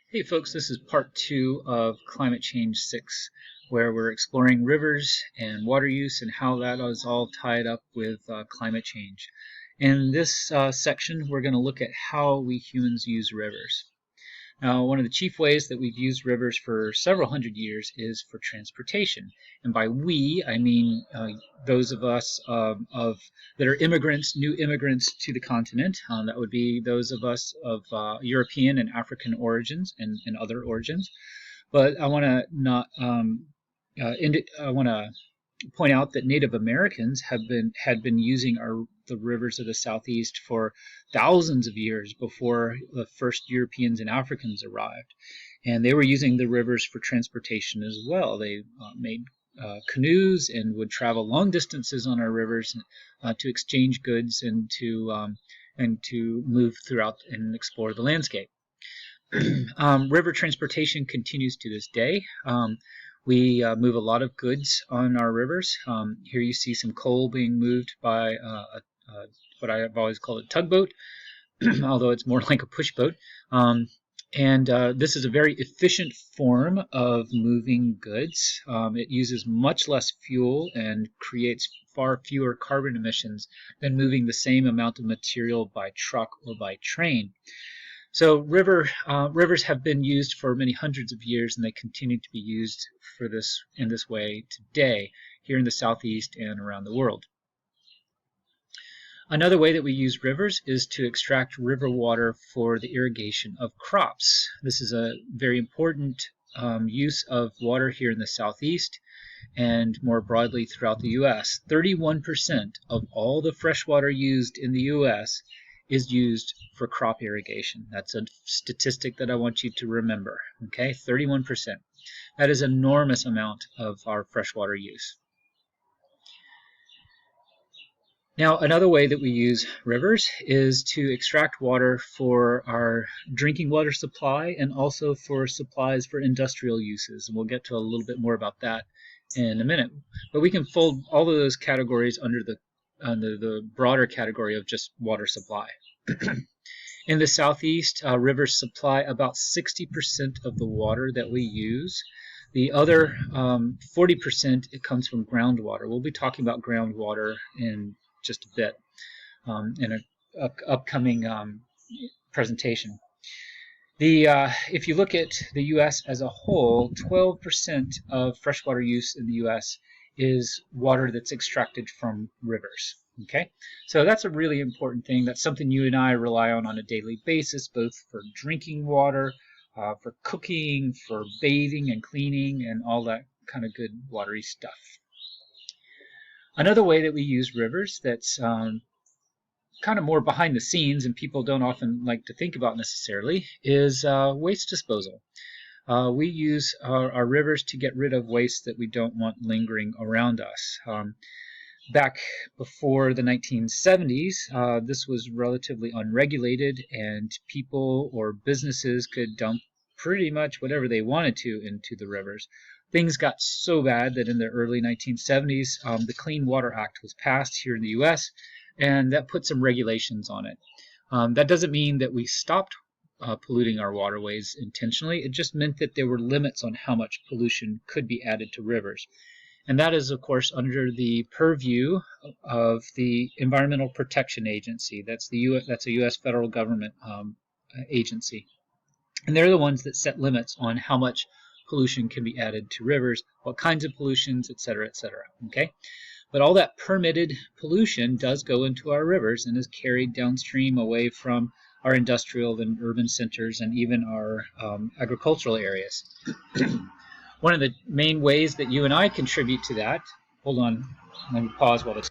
Hey folks, this is part 2 of Climate Change 6, where we're exploring rivers and water use and how that is all tied up with climate change. In this section, we're going to look at how we humans use rivers. Now, one of the chief ways that we've used rivers for several hundred years is for transportation. And by we, I mean those of us that are immigrants, new immigrants to the continent. That would be those of us of European and African origins and other origins. But I want to not I want to point out that Native Americans had been using the rivers of the Southeast for thousands of years before the first Europeans and Africans arrived, and they were using the rivers for transportation as well. They made canoes and would travel long distances on our rivers to exchange goods and to move throughout and explore the landscape. River transportation continues to this day. We move a lot of goods on our rivers. Here you see some coal being moved by what I've always called a tugboat, although it's more like a push boat. This is a very efficient form of moving goods. It uses much less fuel and creates far fewer carbon emissions than moving the same amount of material by truck or by train. So rivers have been used for many hundreds of years, and they continue to be used in this way today here in the Southeast and around the world. Another way that we use rivers is to extract river water for the irrigation of crops. This is a very important use of water here in the Southeast and more broadly throughout the U.S. 31% of all the fresh water used in the U.S. is used for crop irrigation. That's a statistic that I want you to remember. Okay, 31%. That is an enormous amount of our freshwater use. Now, another way that we use rivers is to extract water for our drinking water supply and also for supplies for industrial uses. And we'll get to a little bit more about that in a minute. But we can fold all of those categories under the broader category of just water supply. In the Southeast, rivers supply about 60% of the water that we use. The other 40% it comes from groundwater. We'll be talking about groundwater in just a bit in an upcoming presentation. If you look at the U.S. as a whole, 12% of freshwater use in the U.S. is water that's extracted from rivers. Okay, so that's a really important thing. That's something you and I rely on a daily basis, both for drinking water, for cooking, for bathing and cleaning, and all that kind of good watery stuff. Another way that we use rivers that's kind of more behind the scenes and people don't often like to think about necessarily is waste disposal. We use our rivers to get rid of waste that we don't want lingering around us. Back before the 1970s, this was relatively unregulated, and people or businesses could dump pretty much whatever they wanted to into the rivers. Things got so bad that in the early 1970s, the Clean Water Act was passed here in the U.S., and that put some regulations on it. That doesn't mean that we stopped polluting our waterways intentionally. It just meant that there were limits on how much pollution could be added to rivers. And that is, of course, under the purview of the Environmental Protection Agency. That's a U.S. federal government agency. And they're the ones that set limits on how much pollution can be added to rivers, what kinds of pollutions, etc., etc. Okay? But all that permitted pollution does go into our rivers and is carried downstream away from our industrial and urban centers and even our agricultural areas. One of the main ways that you and I contribute to that, hold on, let me pause while this,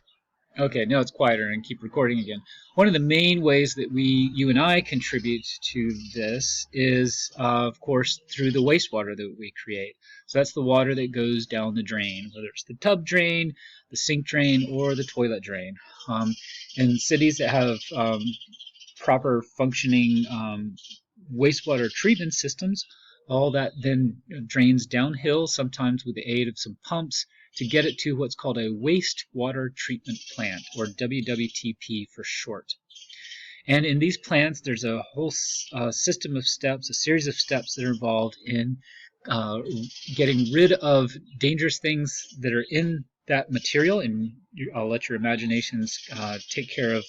okay, now it's quieter and keep recording again. One of the main ways that you and I contribute to this is, of course, through the wastewater that we create. So that's the water that goes down the drain, whether it's the tub drain, the sink drain, or the toilet drain. In cities that have proper functioning wastewater treatment systems, all that then drains downhill, sometimes with the aid of some pumps, to get it to what's called a wastewater treatment plant, or WWTP for short. And in these plants, there's a whole system of steps, a series of steps that are involved in uh, getting rid of dangerous things that are in that material. And I'll let your imaginations take care of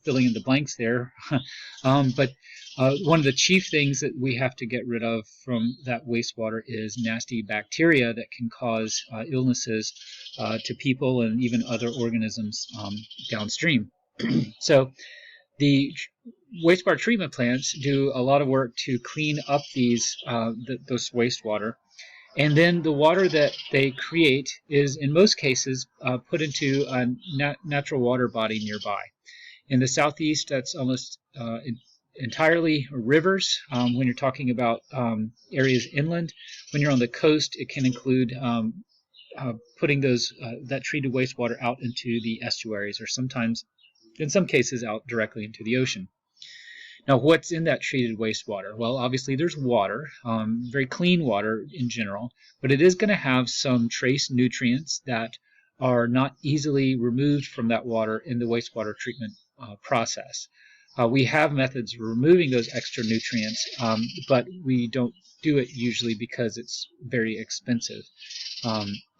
filling in the blanks there. But one of the chief things that we have to get rid of from that wastewater is nasty bacteria that can cause illnesses to people and even other organisms downstream. So the wastewater treatment plants do a lot of work to clean up those wastewater, and then the water that they create is in most cases put into a natural water body nearby. In the southeast, that's almost entirely rivers. When you're talking about areas inland, when you're on the coast, it can include putting that treated wastewater out into the estuaries, or sometimes, in some cases, out directly into the ocean. Now, what's in that treated wastewater? Well, obviously there's water, very clean water in general, but it is going to have some trace nutrients that are not easily removed from that water in the wastewater treatment process. We have methods of removing those extra nutrients, but we don't do it usually because it's very expensive.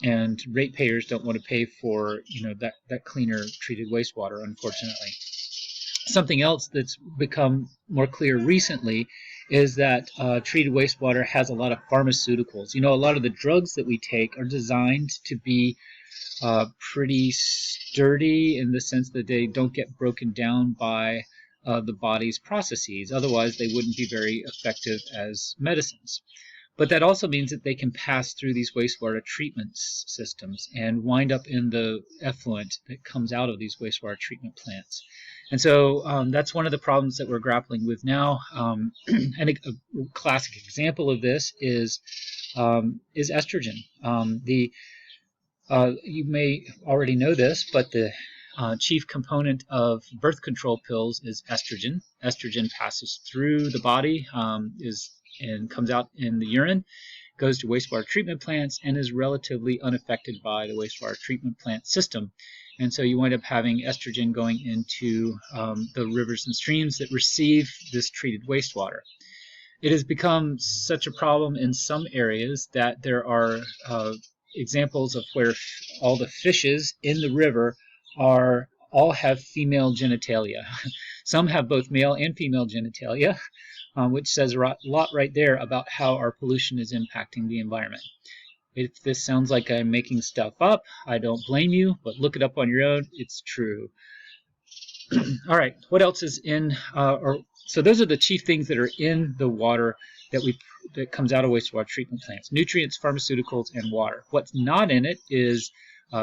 And ratepayers don't want to pay for that cleaner treated wastewater, unfortunately. Something else that's become more clear recently is that treated wastewater has a lot of pharmaceuticals. A lot of the drugs that we take are designed to be pretty sturdy in the sense that they don't get broken down by the body's processes. Otherwise, they wouldn't be very effective as medicines. But that also means that they can pass through these wastewater treatment systems and wind up in the effluent that comes out of these wastewater treatment plants. And so that's one of the problems that we're grappling with now. And a classic example of this is estrogen. You may already know this, but the chief component of birth control pills is estrogen. Estrogen passes through the body, and comes out in the urine, goes to wastewater treatment plants, and is relatively unaffected by the wastewater treatment plant system. And so you wind up having estrogen going into the rivers and streams that receive this treated wastewater. It has become such a problem in some areas that there are examples of where all the fishes in the river all have female genitalia. Some have both male and female genitalia, which says a lot right there about how our pollution is impacting the environment. If this sounds like I'm making stuff up, I don't blame you, but look it up on your own. It's true. All right, what else is in? So those are the chief things that are in the water that comes out of wastewater treatment plants: nutrients, pharmaceuticals, and water. What's not in it is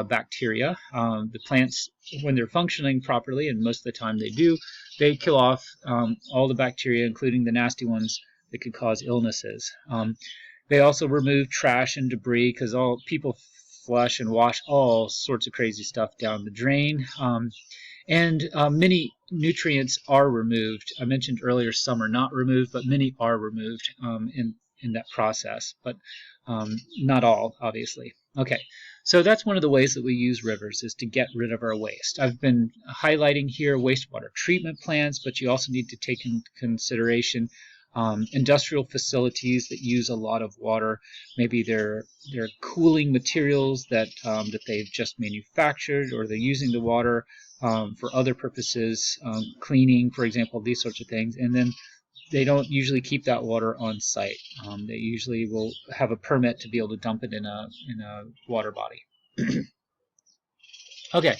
bacteria. The plants, when they're functioning properly, and most of the time they do, they kill off all the bacteria, including the nasty ones that could cause illnesses. They also remove trash and debris because people flush and wash all sorts of crazy stuff down the drain. And many nutrients are removed. I mentioned earlier some are not removed, but many are removed in that process, but not all, obviously. Okay, so that's one of the ways that we use rivers, is to get rid of our waste. I've been highlighting here wastewater treatment plants, but you also need to take into consideration industrial facilities that use a lot of water. Maybe they're cooling materials that they've just manufactured, or they're using the water for other purposes, cleaning, for example, these sorts of things. And then they don't usually keep that water on site. They usually will have a permit to be able to dump it in a water body. Okay.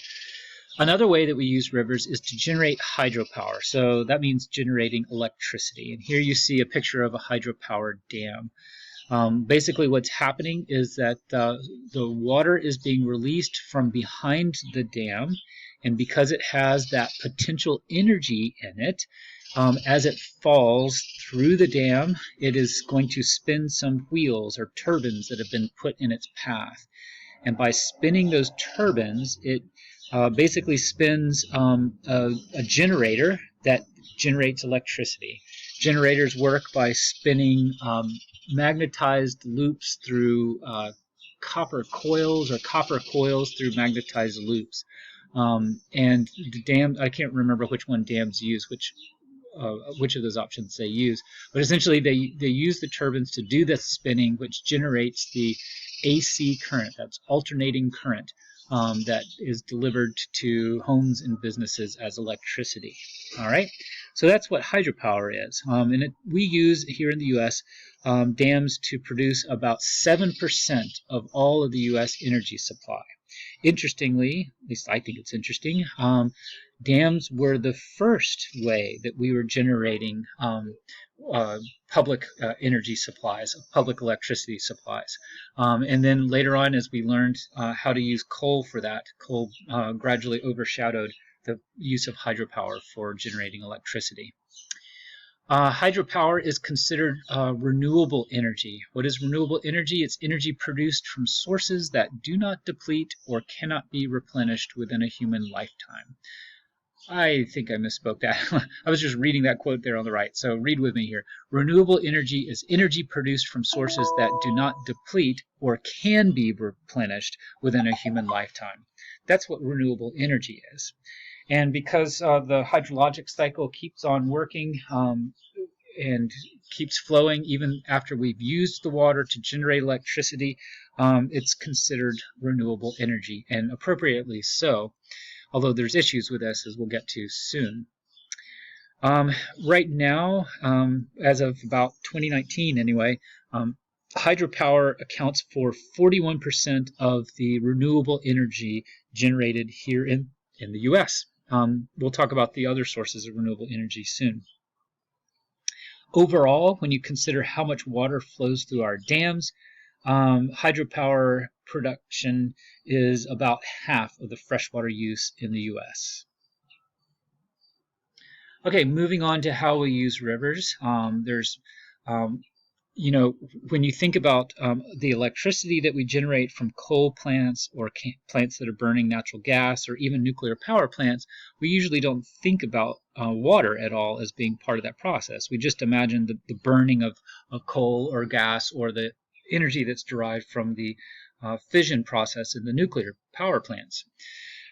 Another way that we use rivers is to generate hydropower. So that means generating electricity. And here you see a picture of a hydropower dam. Basically what's happening is that the water is being released from behind the dam, and because it has that potential energy in it, as it falls through the dam, it is going to spin some wheels or turbines that have been put in its path. And by spinning those turbines, it basically spins a generator that generates electricity. Generators work by spinning magnetized loops through copper coils, or copper coils through magnetized loops. And the dam, I can't remember which one dams use, which which of those options they use. But essentially, they use the turbines to do the spinning, which generates the AC current, that's alternating current, that is delivered to homes and businesses as electricity. All right, so that's what hydropower is. And we use here in the U.S. Dams to produce about 7% of all of the U.S. energy supply. Interestingly, at least I think it's interesting, dams were the first way that we were generating public energy supplies, public electricity supplies. And then later on, as we learned how to use coal for that, coal gradually overshadowed the use of hydropower for generating electricity. Hydropower is considered renewable energy. What is renewable energy? It's energy produced from sources that do not deplete or cannot be replenished within a human lifetime. I think I misspoke that. I was just reading that quote there on the right, so read with me here. Renewable energy is energy produced from sources that do not deplete or can be replenished within a human lifetime. That's what renewable energy is. And because the hydrologic cycle keeps on working and keeps flowing even after we've used the water to generate electricity, it's considered renewable energy, and appropriately so, although there's issues with this, as we'll get to soon. Right now, as of about 2019 anyway, hydropower accounts for 41% of the renewable energy generated here in the U.S. We'll talk about the other sources of renewable energy soon. Overall, when you consider how much water flows through our dams, hydropower production is about half of the freshwater use in the U.S. Okay, moving on to how we use rivers. When you think about the electricity that we generate from coal plants or plants that are burning natural gas or even nuclear power plants, we usually don't think about water at all as being part of that process. We just imagine the burning of coal or gas or the energy that's derived from the fission process in the nuclear power plants.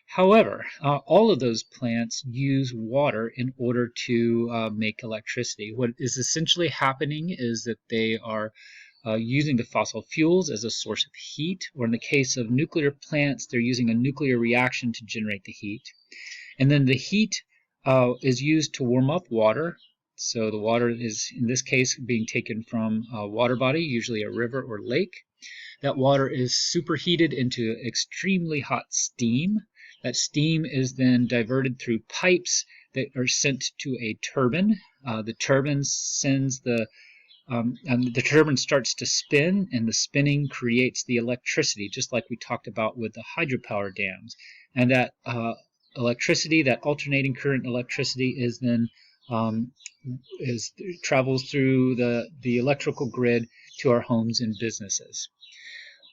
However, all of those plants use water in order to make electricity. What is essentially happening is that they are using the fossil fuels as a source of heat, or in the case of nuclear plants, they're using a nuclear reaction to generate the heat. And then the heat is used to warm up water. So the water is, in this case, being taken from a water body, usually a river or lake. That water is superheated into extremely hot steam. That steam is then diverted through pipes that are sent to a turbine. The turbine sends and the turbine starts to spin, and the spinning creates the electricity, just like we talked about with the hydropower dams. And that electricity, that alternating current electricity, is then travels through the electrical grid to our homes and businesses.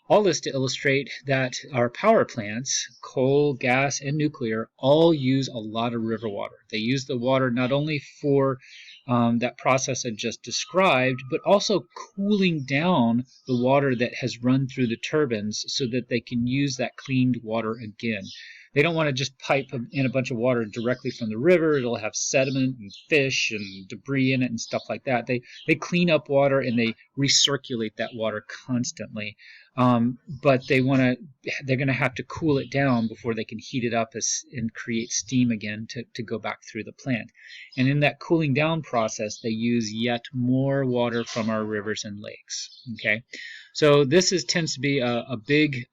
All this to illustrate that our power plants, coal, gas, and nuclear, all use a lot of river water. They use the water not only for that process I just described, but also cooling down the water that has run through the turbines so that they can use that cleaned water again. They don't want to just pipe in a bunch of water directly from the river. It'll have sediment and fish and debris in it and stuff like that. They clean up water and they recirculate that water constantly. But they're going to have to cool it down before they can heat it up and create steam again to go back through the plant. And in that cooling down process, they use yet more water from our rivers and lakes. Okay, so this tends to be a big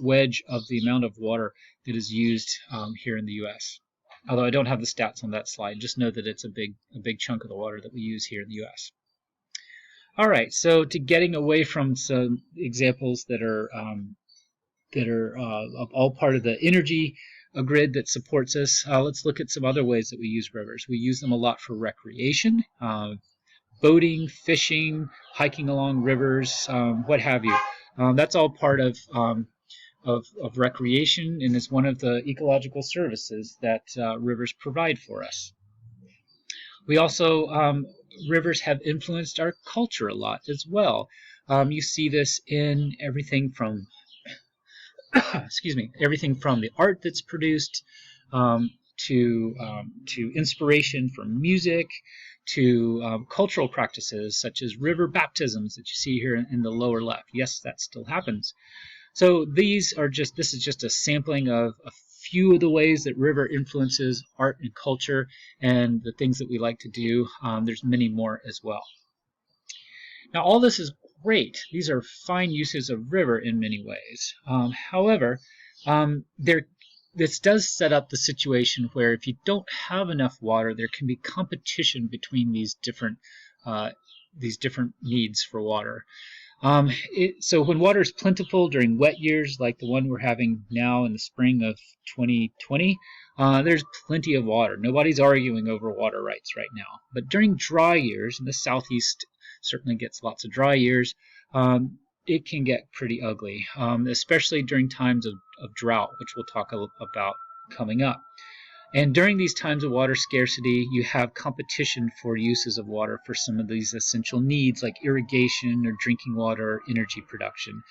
wedge of the amount of water that is used here in the U.S. Although I don't have the stats on that slide, just know that it's a big chunk of the water that we use here in the U.S. All right, so to getting away from some examples that are all part of the energy grid that supports us, let's look at some other ways that we use rivers. We use them a lot for recreation, boating, fishing, hiking along rivers, what have you. That's all part of recreation, and is one of the ecological services that rivers provide for us. We also rivers have influenced our culture a lot as well. You see this in everything from everything from the art that's produced to inspiration for music, to cultural practices such as river baptisms that you see here in the lower left. Yes, that still happens. So this is just a sampling of a few of the ways that river influences art and culture and the things that we like to do. There's many more as well. Now, all this is great. These are fine uses of river in many ways. However, this does set up the situation where if you don't have enough water, there can be competition between these different needs for water. So when water is plentiful during wet years, like the one we're having now in the spring of 2020, there's plenty of water. Nobody's arguing over water rights right now. But during dry years, and the Southeast certainly gets lots of dry years, it can get pretty ugly, especially during times of drought, which we'll talk about coming up. And during these times of water scarcity, you have competition for uses of water for some of these essential needs like irrigation or drinking water or energy production.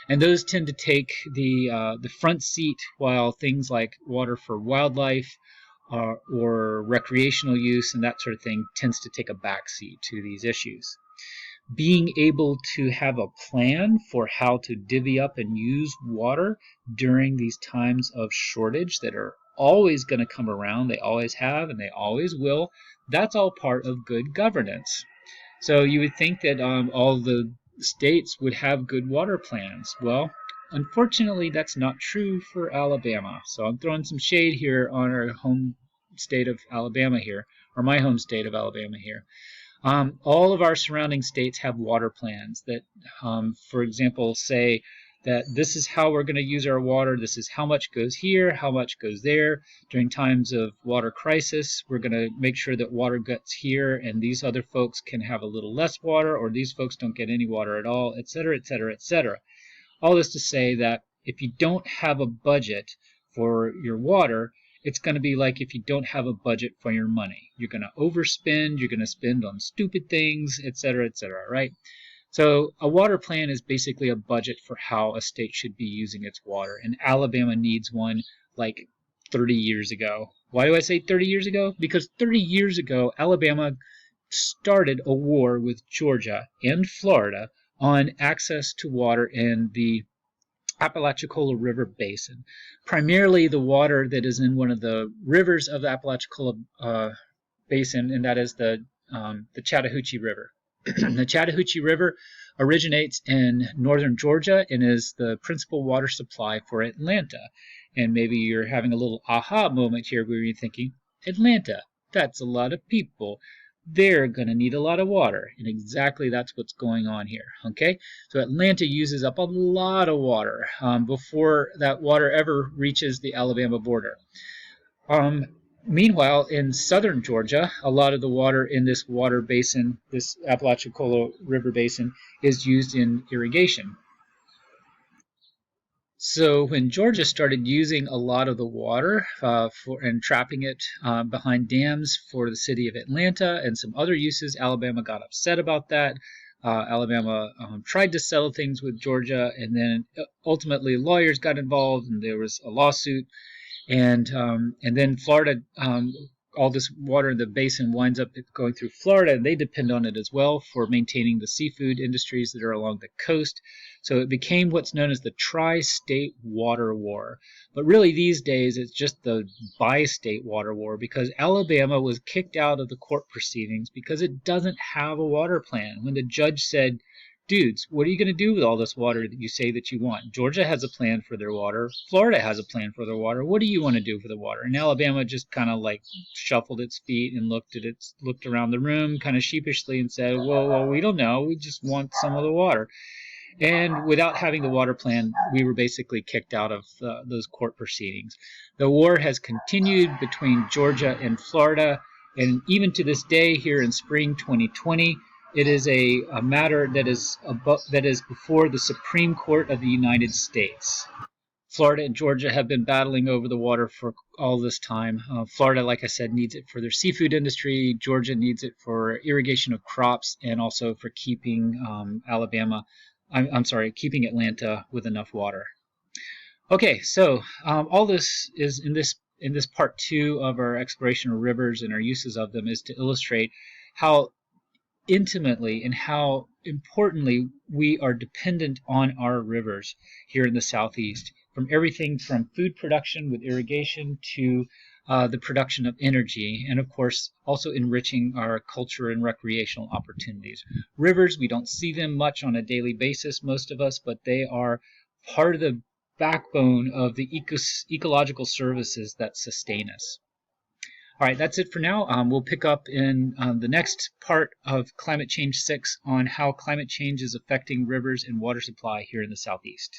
And those tend to take the front seat, while things like water for wildlife or recreational use and that sort of thing tends to take a back seat to these issues. Being able to have a plan for how to divvy up and use water during these times of shortage that are always going to come around, they always have and they always will, that's all part of good governance. So you would think that all the states would have good water plans. Well, unfortunately, that's not true for Alabama. So I'm throwing some shade here on our home state of Alabama here, or my home state of Alabama here. All of our surrounding states have water plans that, for example, say that this is how we're going to use our water, this is how much goes here, how much goes there. During times of water crisis, we're going to make sure that water gets here and these other folks can have a little less water, or these folks don't get any water at all, etc., etc., etc. All this to say that if you don't have a budget for your water, it's going to be like if you don't have a budget for your money. You're going to overspend, you're going to spend on stupid things, etc., etc., right? So a water plan is basically a budget for how a state should be using its water, and Alabama needs one like 30 years ago. Why do I say 30 years ago? Because 30 years ago, Alabama started a war with Georgia and Florida on access to water in the Apalachicola River Basin, primarily the water that is in one of the rivers of the Apalachicola Basin, and that is the Chattahoochee River. The Chattahoochee River originates in northern Georgia and is the principal water supply for Atlanta. And maybe you're having a little aha moment here where you're thinking, Atlanta, that's a lot of people. They're going to need a lot of water. And exactly that's what's going on here. Okay, so Atlanta uses up a lot of water before that water ever reaches the Alabama border. Meanwhile, in southern Georgia, a lot of the water in this water basin, this Apalachicola River Basin, is used in irrigation. So when Georgia started using a lot of the water and trapping it behind dams for the city of Atlanta and some other uses, Alabama got upset about that. Alabama tried to settle things with Georgia, and then ultimately lawyers got involved and there was a lawsuit. And then Florida, all this water in the basin winds up going through Florida, and they depend on it as well for maintaining the seafood industries that are along the coast. So it became what's known as the Tri-State Water War. But really these days it's just the Bi-State Water War, because Alabama was kicked out of the court proceedings because it doesn't have a water plan. When the judge said, dudes, what are you going to do with all this water that you say that you want? Georgia has a plan for their water. Florida has a plan for their water. What do you want to do for the water? And Alabama just kind of like shuffled its feet and looked around the room kind of sheepishly and said, well, we don't know. We just want some of the water. And without having the water plan, we were basically kicked out of those court proceedings. The war has continued between Georgia and Florida, and even to this day here in spring 2020, it is a matter that is before the Supreme Court of the United States. Florida and Georgia have been battling over the water for all this time. Florida, like I said, needs it for their seafood industry. Georgia needs it for irrigation of crops and also for keeping keeping Atlanta with enough water. Okay, so all this is in this in this part 2 of our exploration of rivers and our uses of them is to illustrate how intimately and how importantly we are dependent on our rivers here in the Southeast, from everything from food production with irrigation to the production of energy, and of course also enriching our culture and recreational opportunities. Rivers, we don't see them much on a daily basis, most of us, but they are part of the backbone of the ecological services that sustain us. All right, that's it for now. We'll pick up in the next part of Climate Change 6 on how climate change is affecting rivers and water supply here in the Southeast.